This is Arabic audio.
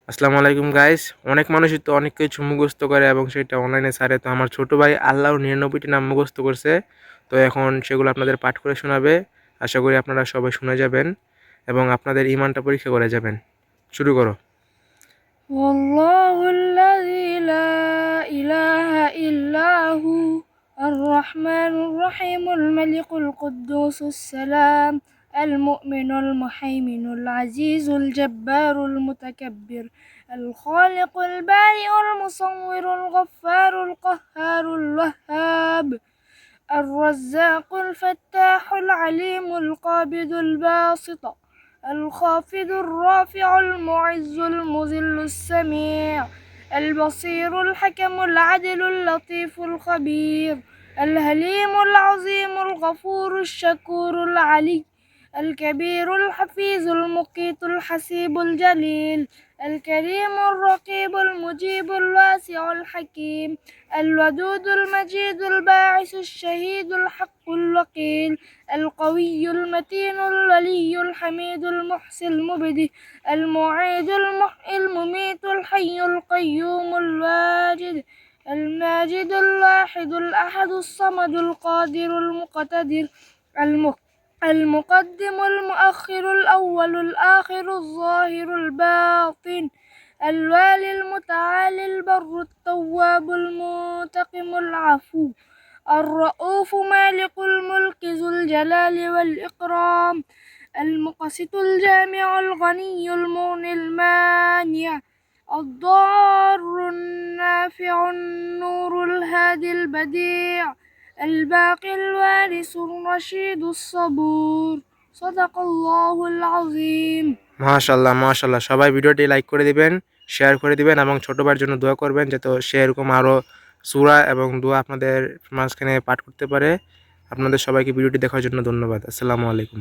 আসসালামু আলাইকুম গাইস। অনেক মানুষই তো অনেক কিছু মুখস্থ করে এবং সেটা অনলাইনে ছাড়ে। তো আমার ছোট ভাই আল্লাহর 99টি নাম মুখস্থ করছে। তো এখন সেগুলো আপনাদের পাঠ করে শোনাবে। আশা করি আপনারা সবাই শুনে যাবেন এবং আপনাদের ঈমানটা পরীক্ষা করে যাবেন। শুরু করো। والله الذي لا إله إلا هو الرحمن الرحيم الملك القدوس السلام المؤمن المهيمن العزيز الجبار المتكبر الخالق البارئ المصور الغفار القهار الوهاب الرزاق الفتاح العليم القابض الباسط الخافض الرافع المعز المذل السميع البصير الحكم العدل اللطيف الخبير الهليم العظيم الغفور الشكور العلي الكبير الحفيظ المقيت الحسيب الجليل الكريم الرقيب المجيب الواسع الحكيم الودود المجيد الباعث الشهيد الحق الوكيل القوي المتين الولي الحميد المحصي المبدي المعيد المحيي المميت الحي القيوم الواجد الماجد الواحد الأحد الصمد القادر المقتدر المقدم المؤخر الأول الآخر الظاهر الباطن الوالي المتعالي البر التواب المنتقم العفو الرؤوف مالك الملك ذو الجلال والإكرام المقسط الجامع الغني المغني المانع الضار النافع النور الهادي البديع الباقي الوارث الرشيد الصبور صدق الله العظيم। মাশাআল্লাহ মাশাআল্লাহ। সবাই ভিডিওটি লাইক করে দিবেন, শেয়ার করে দিবেন এবং ছোট ভাইয়ের জন্য দোয়া করবেন যাতে সে এরকম আরও সূরা এবং দোয়া আপনাদের মাঝখানে পাঠ করতে পারে। আপনাদের সবাইকে ভিডিওটি দেখার জন্য ধন্যবাদ। আসসালামু আলাইকুম।